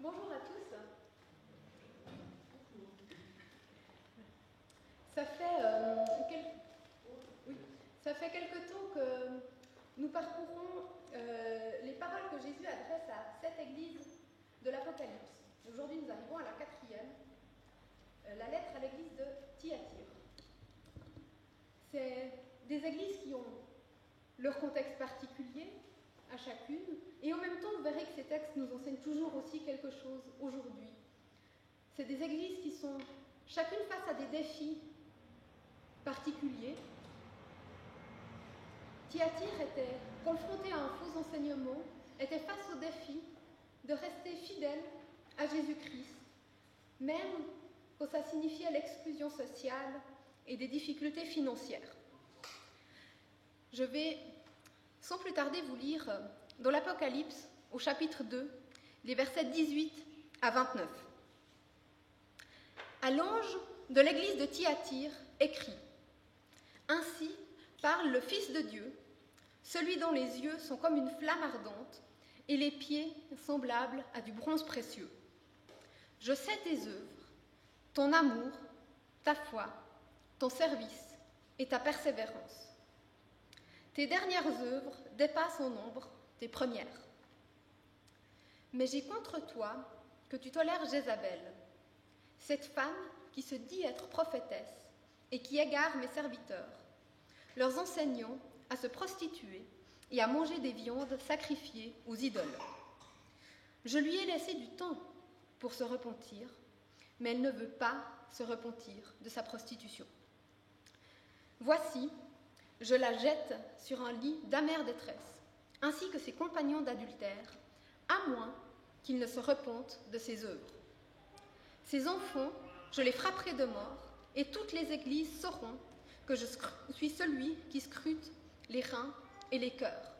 Bonjour à tous. Ça fait quelque temps que nous parcourons les paroles que Jésus adresse à cette église de l'Apocalypse. Aujourd'hui, nous arrivons à la 4e, la lettre à l'église de Thyatire. C'est des églises qui ont leur contexte particulier à chacune, et en même temps, vous verrez que ces textes nous enseignent toujours aussi quelque chose aujourd'hui. C'est des églises qui sont chacune face à des défis particuliers. Thyatire était confrontée à un faux enseignement, était face au défi de rester fidèle à Jésus-Christ, même quand ça signifiait l'exclusion sociale et des difficultés financières. Je vais sans plus tarder vous lire dans l'Apocalypse, au chapitre 2, les versets 18 à 29. À l'ange de l'église de Thyatire, écrit : Ainsi parle le Fils de Dieu, celui dont les yeux sont comme une flamme ardente et les pieds semblables à du bronze précieux. Je sais tes œuvres, ton amour, ta foi, ton service et ta persévérance. Tes dernières œuvres dépassent en nombre tes premières. Mais j'ai contre toi que tu tolères Jézabel, cette femme qui se dit être prophétesse et qui égare mes serviteurs, leur enseignant à se prostituer et à manger des viandes sacrifiées aux idoles. Je lui ai laissé du temps pour se repentir, mais elle ne veut pas se repentir de sa prostitution. Voici, je la jette sur un lit d'amère détresse, ainsi que ses compagnons d'adultère, à moins qu'ils ne se repentent de ses œuvres. Ses enfants, je les frapperai de mort, et toutes les églises sauront que je suis celui qui scrute les reins et les cœurs.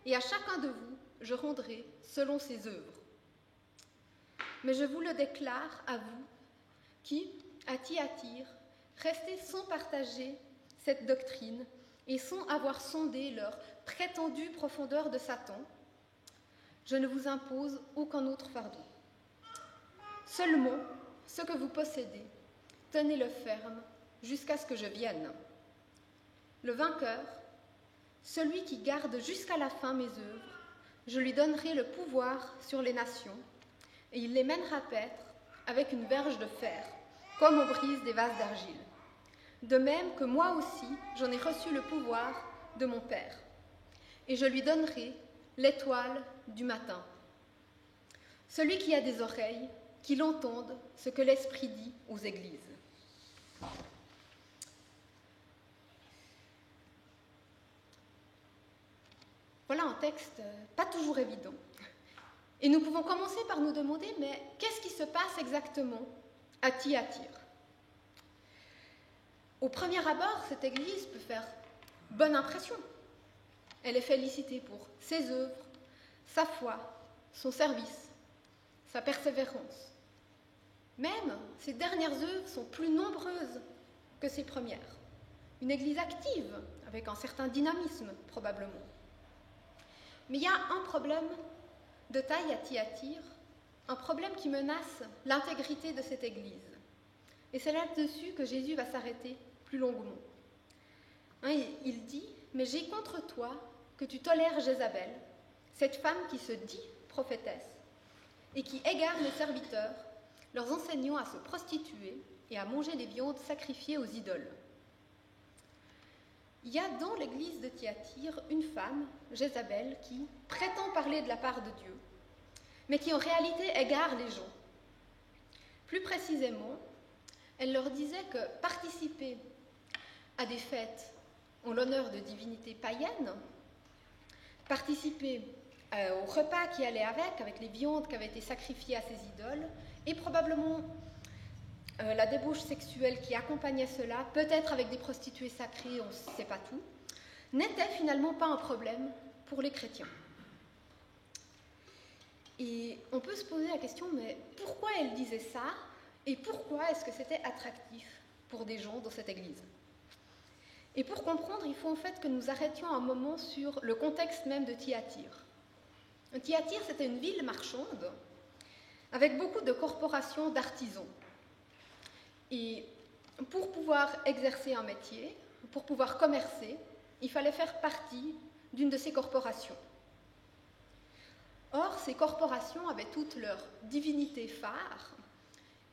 Et à chacun de vous, je rendrai selon ses œuvres. Mais je vous le déclare à vous, qui, à Thyatire, restez sans partager cette doctrine et sans avoir sondé leur prétendue profondeur de Satan, je ne vous impose aucun autre fardeau. Seulement, ce que vous possédez, tenez-le ferme jusqu'à ce que je vienne. Le vainqueur, celui qui garde jusqu'à la fin mes œuvres, je lui donnerai le pouvoir sur les nations, et il les mènera paître avec une verge de fer, comme on brise des vases d'argile. De même que moi aussi, j'en ai reçu le pouvoir de mon Père, et je lui donnerai l'étoile du matin. Celui qui a des oreilles, qu'il entende ce que l'Esprit dit aux églises. Voilà un texte pas toujours évident. Et nous pouvons commencer par nous demander, mais qu'est-ce qui se passe exactement à Thyatire ? Au premier abord, cette église peut faire bonne impression. Elle est félicitée pour ses œuvres, sa foi, son service, sa persévérance. Même ses dernières œuvres sont plus nombreuses que ses premières. Une église active, avec un certain dynamisme probablement. Mais il y a un problème de taille à Thyatire, un problème qui menace l'intégrité de cette église. Et c'est là-dessus que Jésus va s'arrêter plus longuement. Il dit « Mais j'ai contre toi que tu tolères Jézabel, cette femme qui se dit prophétesse, et qui égare mes serviteurs, leur enseignant à se prostituer et à manger des viandes sacrifiées aux idoles. » Il y a dans l'église de Thyatire une femme, Jézabel, qui prétend parler de la part de Dieu, mais qui en réalité égare les gens. Plus précisément, elle leur disait que participer à des fêtes en l'honneur de divinités païennes, participer au repas qui allait avec les viandes qui avaient été sacrifiées à ces idoles, et probablement la débauche sexuelle qui accompagnait cela, peut-être avec des prostituées sacrées, on ne sait pas tout, n'était finalement pas un problème pour les chrétiens. Et on peut se poser la question, mais pourquoi elle disait ça, et pourquoi est-ce que c'était attractif pour des gens dans cette église ? Et pour comprendre, il faut en fait que nous arrêtions un moment sur le contexte même de Thyatire. Thyatire, c'était une ville marchande, avec beaucoup de corporations d'artisans. Et pour pouvoir exercer un métier, pour pouvoir commercer, il fallait faire partie d'une de ces corporations. Or, ces corporations avaient toutes leurs divinités phares,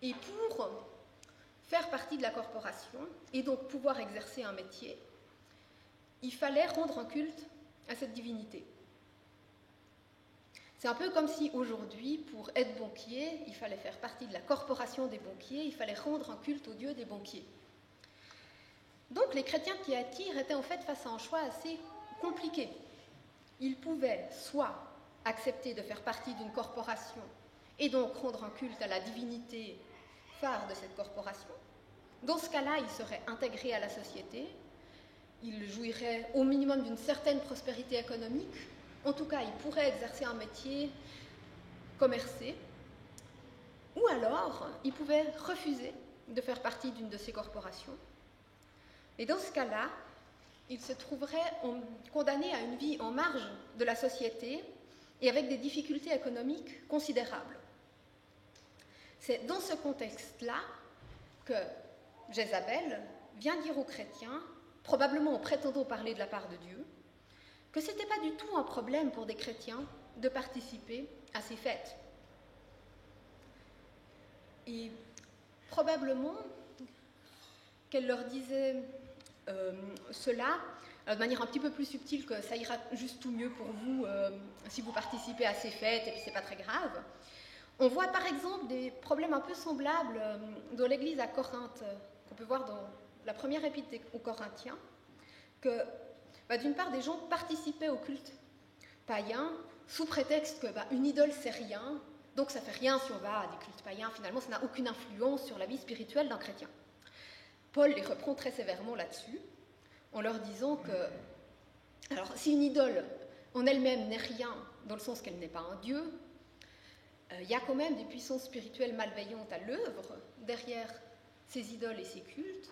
et pour faire partie de la corporation, et donc pouvoir exercer un métier, il fallait rendre un culte à cette divinité. C'est un peu comme si aujourd'hui, pour être banquier, il fallait faire partie de la corporation des banquiers, il fallait rendre un culte au dieu des banquiers. Donc les chrétiens de Thyatire étaient en fait face à un choix assez compliqué. Ils pouvaient soit accepter de faire partie d'une corporation et donc rendre un culte à la divinité phare de cette corporation. Dans ce cas-là, ils seraient intégrés à la société, ils jouiraient au minimum d'une certaine prospérité économique, en tout cas, ils pourraient exercer un métier, commercer, ou alors ils pouvaient refuser de faire partie d'une de ces corporations. Et dans ce cas-là, ils se trouveraient condamnés à une vie en marge de la société et avec des difficultés économiques considérables. C'est dans ce contexte-là que Jézabel vient dire aux chrétiens, probablement en prétendant parler de la part de Dieu, que ce n'était pas du tout un problème pour des chrétiens de participer à ces fêtes. Et probablement qu'elle leur disait cela de manière un petit peu plus subtile, que ça ira juste tout mieux pour vous si vous participez à ces fêtes et puis c'est pas très grave. On voit par exemple des problèmes un peu semblables dans l'église à Corinthe, qu'on peut voir dans la première épître aux Corinthiens, que d'une part des gens participaient au culte païen sous prétexte que une idole c'est rien, donc ça fait rien si on va à des cultes païens, finalement ça n'a aucune influence sur la vie spirituelle d'un chrétien. Paul les reprend très sévèrement là-dessus, en leur disant que, alors si une idole en elle-même n'est rien, dans le sens qu'elle n'est pas un dieu, il y a quand même des puissances spirituelles malveillantes à l'œuvre derrière ces idoles et ces cultes,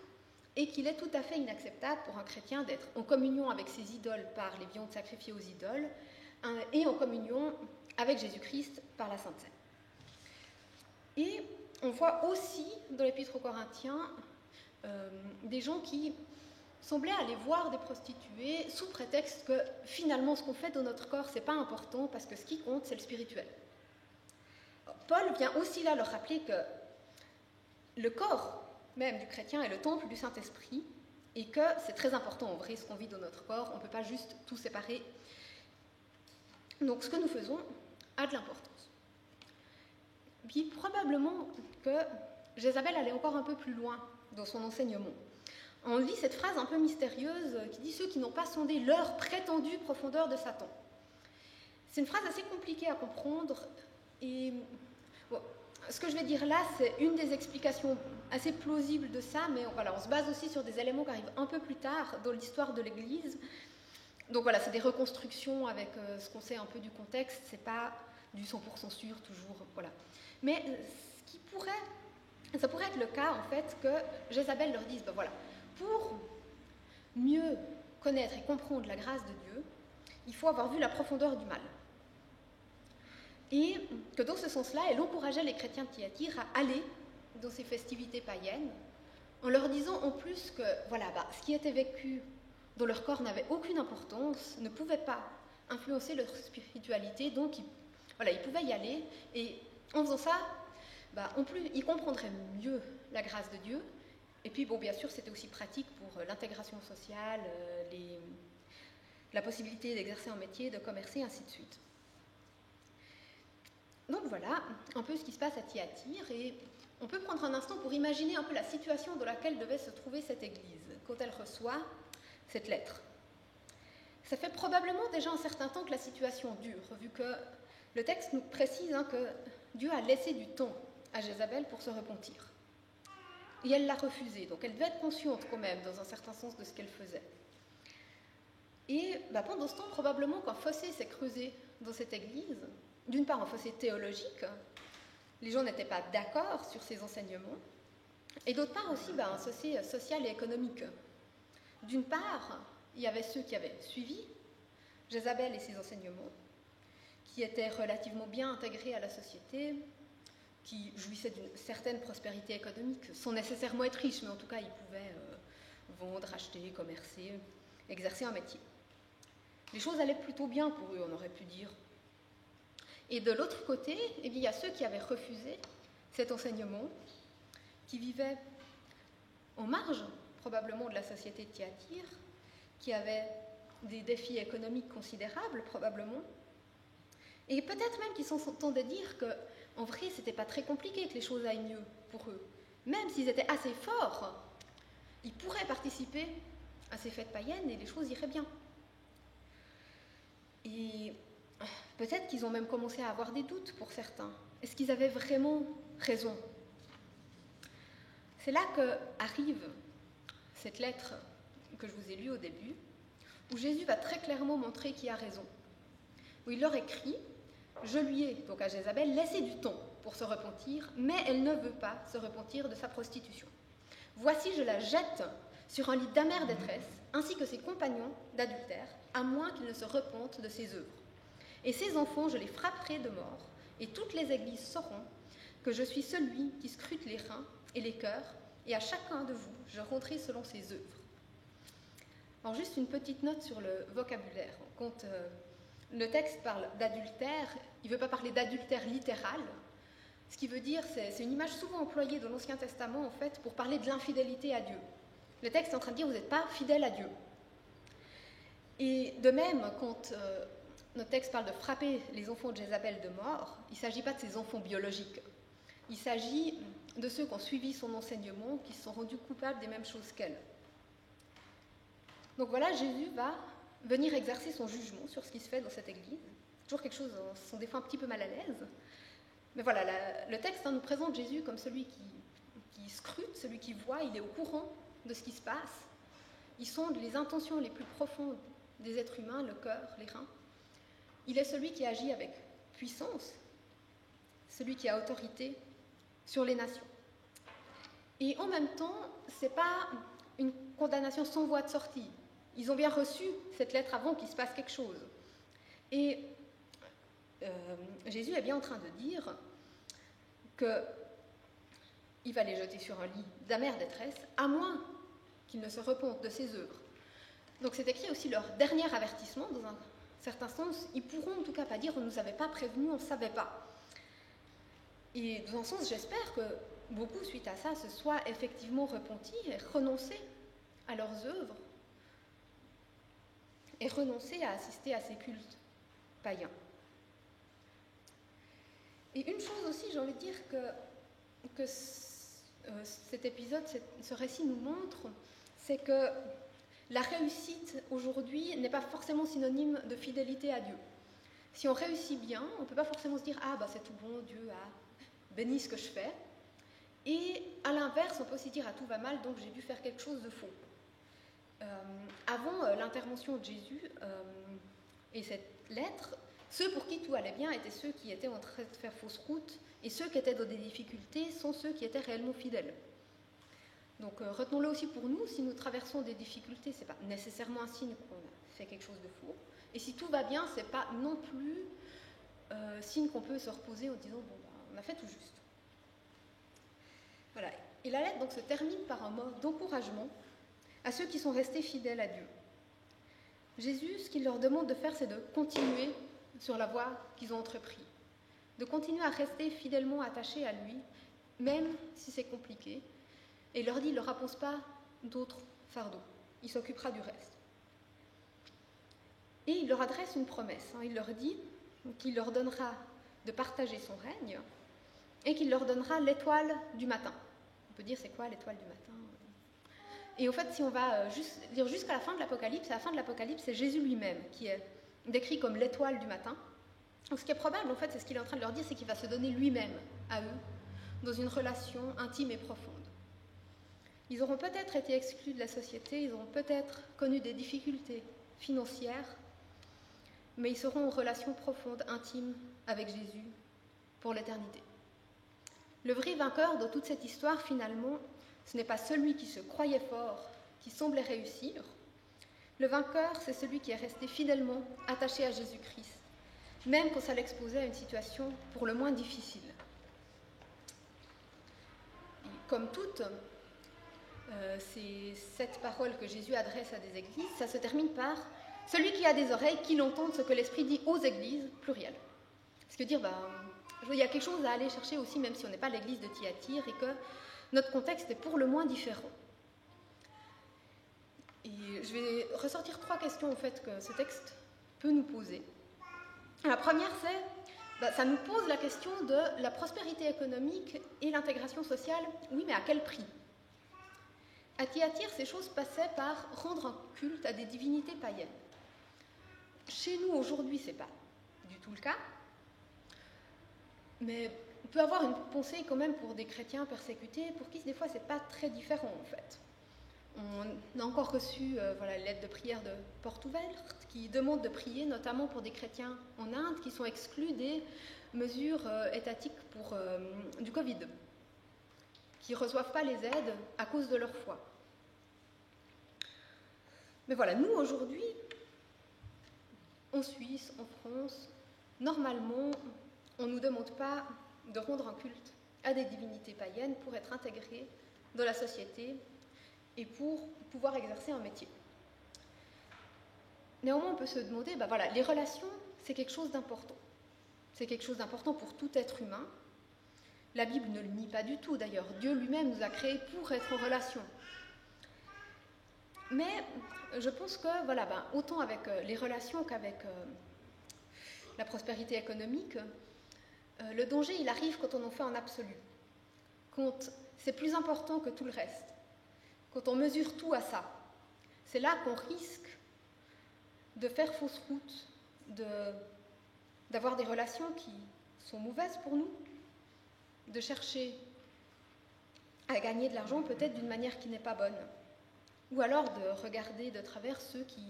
et qu'il est tout à fait inacceptable pour un chrétien d'être en communion avec ses idoles par les viandes sacrifiées aux idoles, et en communion avec Jésus-Christ par la Sainte Seine. Et on voit aussi dans l'Épître aux Corinthiens des gens qui semblaient aller voir des prostituées sous prétexte que finalement ce qu'on fait dans notre corps c'est pas important parce que ce qui compte c'est le spirituel. Paul vient aussi là leur rappeler que le corps même du chrétien est le temple du Saint-Esprit et que c'est très important en vrai ce qu'on vit dans notre corps, on ne peut pas juste tout séparer. Donc ce que nous faisons a de l'importance. Puis probablement que Jézabel allait encore un peu plus loin dans son enseignement. On lit cette phrase un peu mystérieuse qui dit « ceux qui n'ont pas sondé leur prétendue profondeur de Satan ». C'est une phrase assez compliquée à comprendre et bon, ce que je vais dire là, c'est une des explications assez plausibles de ça, mais voilà, on se base aussi sur des éléments qui arrivent un peu plus tard dans l'histoire de l'Église. Donc voilà, c'est des reconstructions avec ce qu'on sait un peu du contexte, c'est pas du 100% sûr toujours, voilà. Mais ça pourrait être le cas en fait que Jézabel leur dise, voilà, pour mieux connaître et comprendre la grâce de Dieu, il faut avoir vu la profondeur du mal. Et que dans ce sens-là, elle encourageait les chrétiens de Thyatire à aller dans ces festivités païennes, en leur disant en plus que ce qui était vécu dans leur corps n'avait aucune importance, ne pouvait pas influencer leur spiritualité, donc ils pouvaient y aller, et en faisant ça, en plus, ils comprendraient mieux la grâce de Dieu, et puis bien sûr, c'était aussi pratique pour l'intégration sociale, la possibilité d'exercer un métier, de commercer, ainsi de suite. Donc voilà un peu ce qui se passe à Thyatire, et on peut prendre un instant pour imaginer un peu la situation dans laquelle devait se trouver cette église quand elle reçoit cette lettre. Ça fait probablement déjà un certain temps que la situation dure, vu que le texte nous précise que Dieu a laissé du temps à Jézabel pour se repentir. Et elle l'a refusé, donc elle devait être consciente quand même, dans un certain sens, de ce qu'elle faisait. Et pendant ce temps, probablement qu'un fossé s'est creusé dans cette église, d'une part un fossé théologique, les gens n'étaient pas d'accord sur ses enseignements, et d'autre part aussi un fossé social et économique. D'une part, il y avait ceux qui avaient suivi Jézabel et ses enseignements, qui étaient relativement bien intégrés à la société, qui jouissaient d'une certaine prospérité économique, sans nécessairement être riches, mais en tout cas, ils pouvaient vendre, acheter, commercer, exercer un métier. Les choses allaient plutôt bien pour eux, on aurait pu dire. Et de l'autre côté, eh bien, il y a ceux qui avaient refusé cet enseignement, qui vivaient en marge, probablement, de la société de Thyatire, qui avaient des défis économiques considérables, probablement, et peut-être même qu'ils s'entendaient dire qu'en vrai, c'était pas très compliqué que les choses aillent mieux pour eux. Même s'ils étaient assez forts, ils pourraient participer à ces fêtes païennes et les choses iraient bien. Et peut-être qu'ils ont même commencé à avoir des doutes pour certains. Est-ce qu'ils avaient vraiment raison ? C'est là qu'arrive cette lettre que je vous ai lue au début, où Jésus va très clairement montrer qui a raison. Où il leur écrit « Je lui ai, donc à Jézabel, laissé du temps pour se repentir, mais elle ne veut pas se repentir de sa prostitution. Voici, je la jette sur un lit d'amère détresse, ainsi que ses compagnons d'adultère, à moins qu'ils ne se repentent de ses œuvres. Et ses enfants, je les frapperai de mort, et toutes les églises sauront que je suis celui qui scrute les reins et les cœurs, et à chacun de vous, je rendrai selon ses œuvres. » Alors juste une petite note sur le vocabulaire. Quand le texte parle d'adultère, il ne veut pas parler d'adultère littéral. Ce qui veut dire, c'est une image souvent employée dans l'Ancien Testament, en fait, pour parler de l'infidélité à Dieu. Le texte est en train de dire, vous n'êtes pas fidèle à Dieu. Et de même, quand notre texte parle de frapper les enfants de Jézabel de mort, il ne s'agit pas de ses enfants biologiques. Il s'agit de ceux qui ont suivi son enseignement, qui se sont rendus coupables des mêmes choses qu'elle. Donc voilà, Jésus va venir exercer son jugement sur ce qui se fait dans cette église. Toujours quelque chose, on sont des fois un petit peu mal à l'aise. Mais voilà, le texte nous présente Jésus comme celui qui scrute, celui qui voit, il est au courant de ce qui se passe. Il sonde les intentions les plus profondes des êtres humains, le cœur, les reins. Il est celui qui agit avec puissance, celui qui a autorité sur les nations. Et en même temps, ce n'est pas une condamnation sans voie de sortie. Ils ont bien reçu cette lettre avant qu'il se passe quelque chose. Et Jésus est bien en train de dire qu'il va les jeter sur un lit d'amère détresse, à moins qu'ils ne se repentent de ses œuvres. Donc c'est écrit aussi leur dernier avertissement, dans un certain sens. Ils pourront en tout cas pas dire « on ne nous avait pas prévenus, on ne savait pas ». Et dans un sens, j'espère que beaucoup, suite à ça, se soient effectivement repentis et renoncés à leurs œuvres et renoncés à assister à ces cultes païens. Et une chose aussi, j'ai envie de dire que cet épisode, ce récit nous montre, c'est que la réussite aujourd'hui n'est pas forcément synonyme de fidélité à Dieu. Si on réussit bien, on ne peut pas forcément se dire « Ah, bah, c'est tout bon, Dieu a béni ce que je fais ». Et à l'inverse, on peut aussi dire « Ah, tout va mal, donc j'ai dû faire quelque chose de faux ». Avant l'intervention de Jésus et cette lettre, ceux pour qui tout allait bien étaient ceux qui étaient en train de faire fausse route, et ceux qui étaient dans des difficultés sont ceux qui étaient réellement fidèles. Donc retenons-le aussi pour nous, si nous traversons des difficultés, ce n'est pas nécessairement un signe qu'on a fait quelque chose de faux. Et si tout va bien, ce n'est pas non plus signe qu'on peut se reposer en disant « bon, bah, on a fait tout juste ». Voilà. Et la lettre donc, se termine par un mot d'encouragement à ceux qui sont restés fidèles à Dieu. Jésus, ce qu'il leur demande de faire, c'est de continuer sur la voie qu'ils ont entreprise, de continuer à rester fidèlement attachés à lui, même si c'est compliqué. Et il leur dit, il ne leur impose pas d'autres fardeaux, il s'occupera du reste. Et il leur adresse une promesse, il leur dit qu'il leur donnera de partager son règne et qu'il leur donnera l'étoile du matin. On peut dire, c'est quoi l'étoile du matin ? Et au fait, si on va lire jusqu'à la fin de l'Apocalypse, à la fin de l'Apocalypse, c'est Jésus lui-même qui est décrit comme l'étoile du matin. Donc, ce qui est probable, en fait, c'est ce qu'il est en train de leur dire, c'est qu'il va se donner lui-même à eux dans une relation intime et profonde. Ils auront peut-être été exclus de la société, ils auront peut-être connu des difficultés financières, mais ils seront en relation profonde, intime avec Jésus pour l'éternité. Le vrai vainqueur dans toute cette histoire, finalement, ce n'est pas celui qui se croyait fort, qui semblait réussir. Le vainqueur, c'est celui qui est resté fidèlement attaché à Jésus-Christ, même quand ça l'exposait à une situation pour le moins difficile. comme toutes ces 7 paroles que Jésus adresse à des églises, ça se termine par « Celui qui a des oreilles, qu'il entende ce que l'Esprit dit aux églises », pluriel. Ce qui veut dire, il y a quelque chose à aller chercher aussi, même si on n'est pas l'église de Thyatire, et que notre contexte est pour le moins différent. Et je vais ressortir 3 questions, en fait, que ce texte peut nous poser. La première, c'est, ça nous pose la question de la prospérité économique et l'intégration sociale. Oui, mais à quel prix ? À Thyatire, ces choses passaient par rendre un culte à des divinités païennes. Chez nous, aujourd'hui, ce n'est pas du tout le cas. Mais on peut avoir une pensée quand même pour des chrétiens persécutés, pour qui, des fois, ce n'est pas très différent, en fait. On a encore reçu la lettre de prière de Porte Ouverte qui demande de prier notamment pour des chrétiens en Inde qui sont exclus des mesures étatiques du Covid, qui ne reçoivent pas les aides à cause de leur foi. Mais voilà, nous aujourd'hui, en Suisse, en France, normalement, on ne nous demande pas de rendre un culte à des divinités païennes pour être intégrés dans la société et pour pouvoir exercer un métier. Néanmoins, on peut se demander, les relations, c'est quelque chose d'important. C'est quelque chose d'important pour tout être humain. La Bible ne le nie pas du tout, d'ailleurs. Dieu lui-même nous a créés pour être en relation. Mais je pense que, autant avec les relations qu'avec la prospérité économique, le danger, il arrive quand on en fait un absolu. Quand c'est plus important que tout le reste. Quand on mesure tout à ça, c'est là qu'on risque de faire fausse route, d'avoir des relations qui sont mauvaises pour nous, de chercher à gagner de l'argent peut-être d'une manière qui n'est pas bonne, ou alors de regarder de travers ceux qui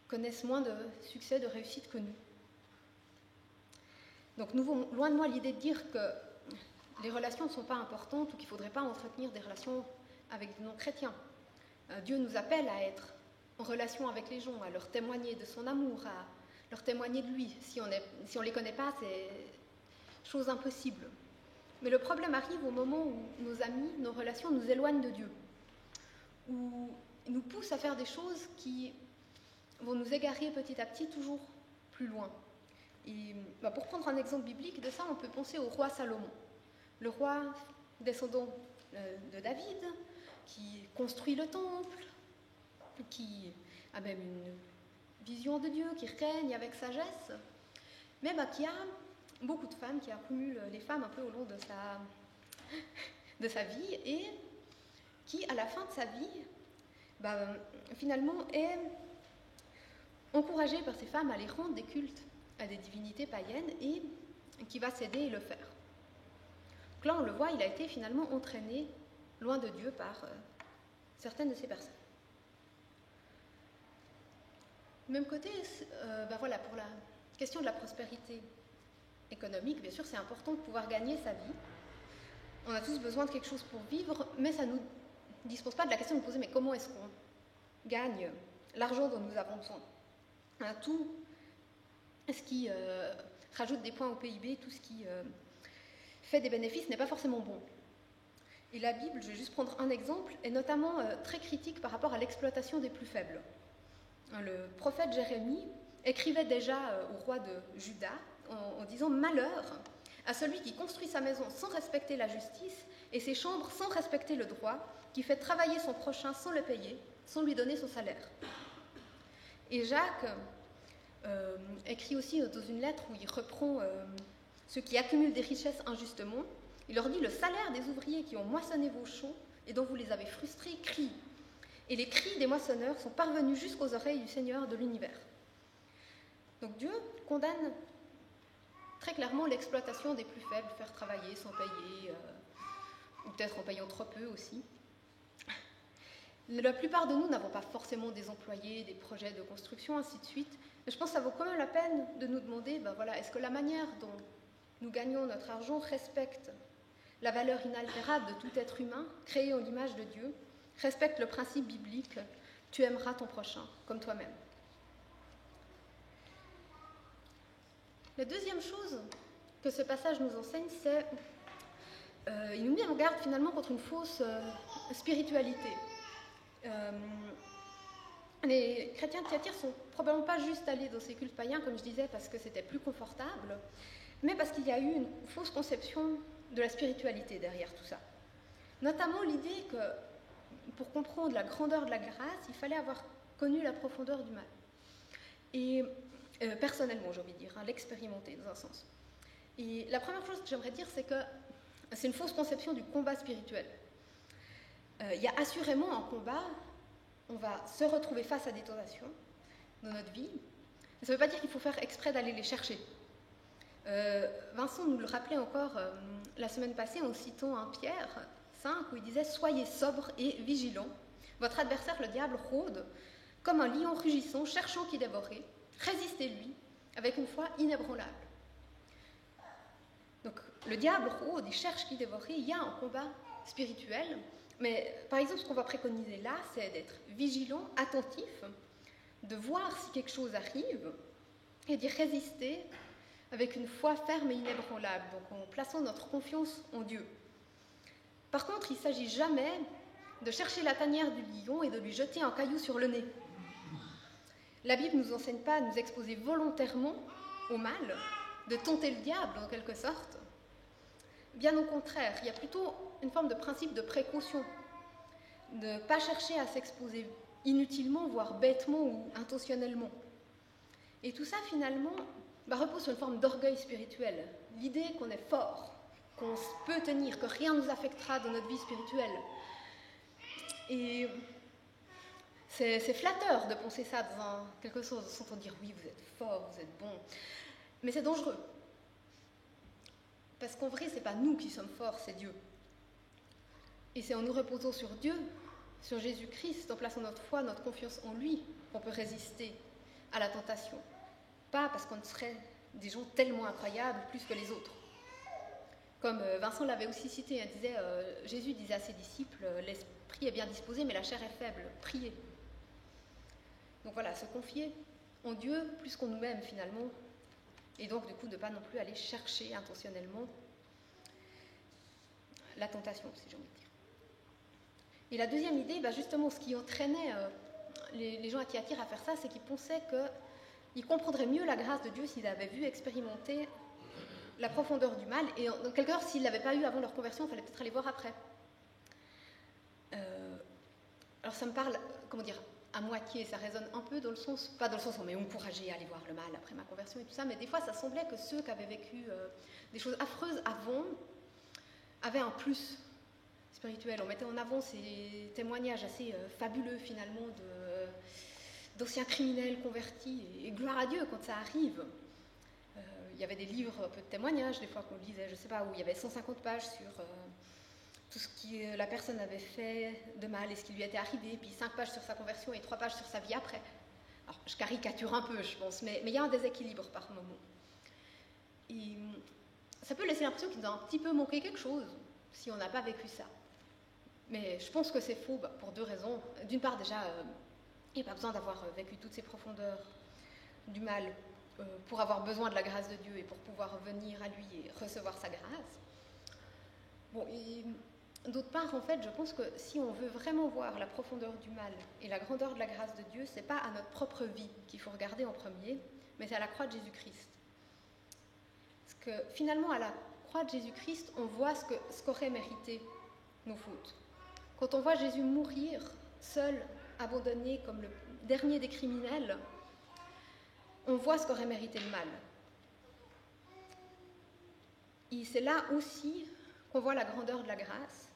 connaissent moins de succès, de réussite que nous. Donc loin de moi l'idée de dire que les relations ne sont pas importantes ou qu'il ne faudrait pas entretenir des relations avec des non-chrétiens. Dieu nous appelle à être en relation avec les gens, à leur témoigner de son amour, à leur témoigner de lui. Si on ne les connaît pas, c'est chose impossible. Mais le problème arrive au moment où nos amis, nos relations nous éloignent de Dieu, où ils nous poussent à faire des choses qui vont nous égarer petit à petit toujours plus loin. Et, pour prendre un exemple biblique de ça, on peut penser au roi Salomon, le roi descendant de David, qui construit le temple, qui a même une vision de Dieu, qui règne avec sagesse, mais qui a beaucoup de femmes, qui accumule les femmes un peu au long de sa vie, et qui, à la fin de sa vie, finalement est encouragé par ces femmes à aller rendre des cultes à des divinités païennes et qui va céder et le faire. Donc là, on le voit, il a été finalement entraîné loin de Dieu par certaines de ces personnes. Du même côté, pour la question de la prospérité économique, bien sûr, c'est important de pouvoir gagner sa vie. On a tous besoin de quelque chose pour vivre, mais ça ne nous dispose pas de la question de nous poser, mais comment est-ce qu'on gagne l'argent dont nous avons besoin ? Tout ce qui rajoute des points au PIB, tout ce qui fait des bénéfices n'est pas forcément bon. Et la Bible, je vais juste prendre un exemple, est notamment très critique par rapport à l'exploitation des plus faibles. Le prophète Jérémie écrivait déjà au roi de Juda en disant « Malheur à celui qui construit sa maison sans respecter la justice et ses chambres sans respecter le droit, qui fait travailler son prochain sans le payer, sans lui donner son salaire. » Et Jacques écrit aussi dans une lettre où il reprend ceux qui accumulent des richesses injustement. Il leur dit « Le salaire des ouvriers qui ont moissonné vos champs et dont vous les avez frustrés crie. Et les cris des moissonneurs sont parvenus jusqu'aux oreilles du Seigneur de l'univers. » Donc Dieu condamne très clairement l'exploitation des plus faibles, faire travailler sans payer, ou peut-être en payant trop peu aussi. La plupart de nous n'avons pas forcément des employés, des projets de construction, ainsi de suite. Mais je pense que ça vaut quand même la peine de nous demander, est-ce que la manière dont nous gagnons notre argent respecte la valeur inaltérable de tout être humain, créé en l'image de Dieu, respecte le principe biblique « tu aimeras ton prochain comme toi-même ». La deuxième chose que ce passage nous enseigne, c'est il nous met en garde finalement contre une fausse spiritualité. Les chrétiens de Thyatire ne sont probablement pas juste allés dans ces cultes païens, comme je disais, parce que c'était plus confortable, mais parce qu'il y a eu une fausse conception de la spiritualité derrière tout ça. Notamment l'idée que pour comprendre la grandeur de la grâce, il fallait avoir connu la profondeur du mal. Et personnellement, j'ai envie de dire, l'expérimenter dans un sens. Et la première chose que j'aimerais dire, c'est que c'est une fausse conception du combat spirituel. Il y a assurément un combat, on va se retrouver face à des tentations dans notre vie. Ça ne veut pas dire qu'il faut faire exprès d'aller les chercher. Vincent nous le rappelait encore la semaine passée en citant un Pierre 5 où il disait « Soyez sobres et vigilants. Votre adversaire, le diable, rôde comme un lion rugissant, cherchant qui dévorer. Résistez-lui avec une foi inébranlable. » Donc le diable rôde, il cherche qui dévorer, il y a un combat spirituel. Mais par exemple, ce qu'on va préconiser là, c'est d'être vigilant, attentif, de voir si quelque chose arrive et d'y résister avec une foi ferme et inébranlable, donc en plaçant notre confiance en Dieu. Par contre, il ne s'agit jamais de chercher la tanière du lion et de lui jeter un caillou sur le nez. La Bible ne nous enseigne pas à nous exposer volontairement au mal, de tenter le diable en quelque sorte. Bien au contraire, il y a plutôt une forme de principe de précaution, de ne pas chercher à s'exposer inutilement, voire bêtement ou intentionnellement. Et tout ça, finalement, repose sur une forme d'orgueil spirituel, l'idée qu'on est fort, qu'on peut tenir, que rien ne nous affectera dans notre vie spirituelle. Et c'est flatteur de penser ça dans quelque chose, de s'entendre dire « oui, vous êtes fort, vous êtes bon », mais c'est dangereux. Parce qu'en vrai, ce n'est pas nous qui sommes forts, c'est Dieu. Et c'est en nous reposant sur Dieu, sur Jésus-Christ, en plaçant notre foi, notre confiance en lui, qu'on peut résister à la tentation. Pas parce qu'on serait des gens tellement incroyables, plus que les autres. Comme Vincent l'avait aussi cité, il disait, Jésus disait à ses disciples, l'esprit est bien disposé, mais la chair est faible, priez. Donc voilà, se confier en Dieu plus qu'en nous-mêmes finalement, et donc du coup de ne pas non plus aller chercher intentionnellement la tentation, si j'ai envie de dire. Et la deuxième idée, justement, ce qui entraînait les gens à Thyatire à faire ça, c'est qu'ils pensaient qu'ils comprendraient mieux la grâce de Dieu s'ils avaient vu expérimenter la profondeur du mal, et en quelque sorte, s'ils ne l'avaient pas eu avant leur conversion, il fallait peut-être aller voir après. Alors ça me parle, comment dire, à moitié, ça résonne un peu dans le sens, pas dans le sens où on m'est encouragé à aller voir le mal après ma conversion et tout ça, mais des fois ça semblait que ceux qui avaient vécu des choses affreuses avant avaient un plus spirituel. On mettait en avant ces témoignages assez fabuleux finalement d'anciens criminels convertis, et gloire à Dieu quand ça arrive. Il y avait des livres un peu de témoignages, des fois qu'on lisait, je ne sais pas où, il y avait 150 pages sur tout ce que la personne avait fait de mal et ce qui lui était arrivé, puis 5 pages sur sa conversion et 3 pages sur sa vie après. Alors, je caricature un peu, je pense, mais il y a un déséquilibre par moment. Et ça peut laisser l'impression qu'il nous a un petit peu manqué quelque chose si on n'a pas vécu ça. Mais je pense que c'est faux pour deux raisons. D'une part, déjà, il n'y a pas besoin d'avoir vécu toutes ces profondeurs du mal pour avoir besoin de la grâce de Dieu et pour pouvoir venir à lui et recevoir sa grâce. Bon, et d'autre part, en fait, je pense que si on veut vraiment voir la profondeur du mal et la grandeur de la grâce de Dieu, c'est pas à notre propre vie qu'il faut regarder en premier, mais c'est à la croix de Jésus-Christ. Parce que finalement, à la croix de Jésus-Christ, on voit ce qu'auraient mérité nos fautes. Quand on voit Jésus mourir seul, abandonné comme le dernier des criminels, on voit ce qu'aurait mérité le mal. Et c'est là aussi qu'on voit la grandeur de la grâce.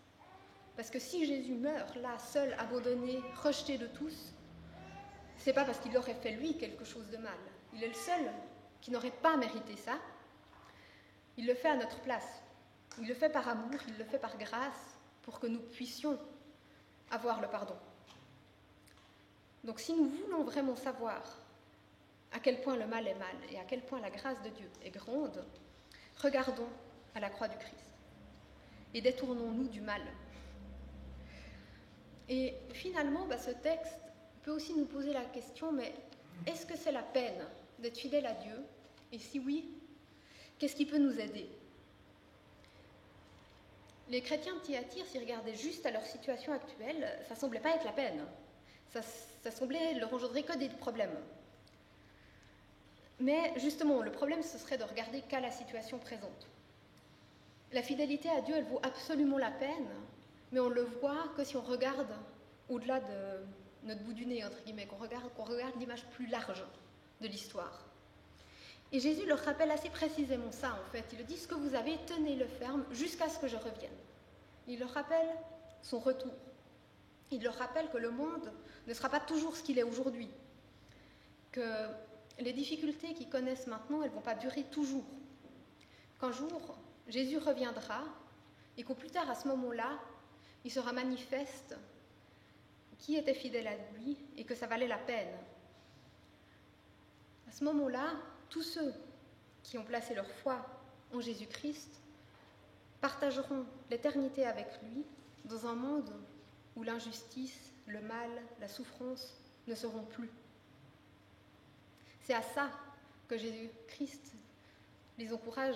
Parce que si Jésus meurt là, seul, abandonné, rejeté de tous, c'est pas parce qu'il aurait fait lui quelque chose de mal. Il est le seul qui n'aurait pas mérité ça. Il le fait à notre place. Il le fait par amour, il le fait par grâce, pour que nous puissions avoir le pardon. Donc si nous voulons vraiment savoir à quel point le mal est mal et à quel point la grâce de Dieu est grande, regardons à la croix du Christ et détournons-nous du mal. Et finalement, ce texte peut aussi nous poser la question, mais est-ce que c'est la peine d'être fidèle à Dieu? Et si oui, qu'est-ce qui peut nous aider? Les chrétiens de Thyatire, s'ils regardaient juste à leur situation actuelle, ça semblait pas être la peine. Ça semblait leur engendrer que des problèmes. Mais justement, le problème, ce serait de regarder qu'à la situation présente. La fidélité à Dieu, elle vaut absolument la peine, mais on le voit que si on regarde au-delà de notre bout du nez, entre guillemets, qu'on regarde l'image plus large de l'histoire. Et Jésus leur rappelle assez précisément ça, en fait. Il leur dit, ce que vous avez, tenez-le ferme jusqu'à ce que je revienne. Il leur rappelle son retour. Il leur rappelle que le monde ne sera pas toujours ce qu'il est aujourd'hui, que les difficultés qu'ils connaissent maintenant, elles ne vont pas durer toujours, qu'un jour, Jésus reviendra et qu'au plus tard, à ce moment-là, il sera manifeste qui était fidèle à lui et que ça valait la peine. À ce moment-là, tous ceux qui ont placé leur foi en Jésus-Christ partageront l'éternité avec lui dans un monde où l'injustice, le mal, la souffrance ne seront plus. C'est à ça que Jésus-Christ les encourage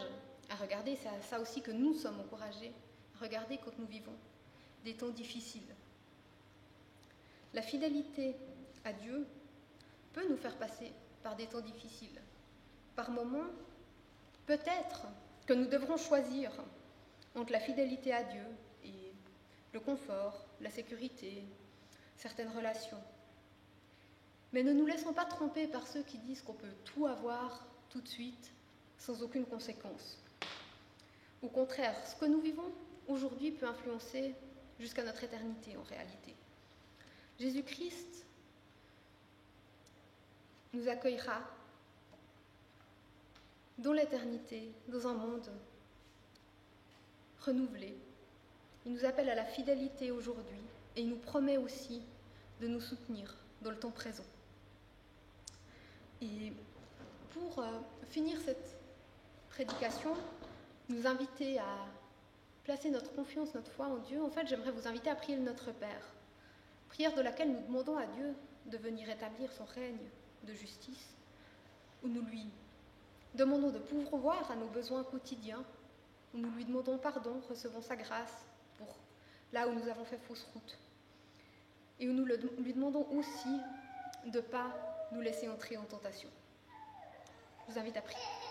à regarder, c'est à ça aussi que nous sommes encouragés à regarder quand nous vivons des temps difficiles. La fidélité à Dieu peut nous faire passer par des temps difficiles. Par moments, peut-être que nous devrons choisir entre la fidélité à Dieu et le confort, la sécurité, certaines relations. Mais ne nous laissons pas tromper par ceux qui disent qu'on peut tout avoir tout de suite, sans aucune conséquence. Au contraire, ce que nous vivons aujourd'hui peut influencer jusqu'à notre éternité en réalité. Jésus-Christ nous accueillera dans l'éternité, dans un monde renouvelé. Il nous appelle à la fidélité aujourd'hui et il nous promet aussi de nous soutenir dans le temps présent. Et pour finir cette prédication, nous inviter à placer notre confiance, notre foi en Dieu, en fait, j'aimerais vous inviter à prier le Notre Père, prière de laquelle nous demandons à Dieu de venir établir son règne de justice, où nous lui demandons de pourvoir à nos besoins quotidiens, où nous lui demandons pardon, recevons sa grâce pour là où nous avons fait fausse route, et où nous lui demandons aussi de ne pas nous laisser entrer en tentation. Je vous invite à prier.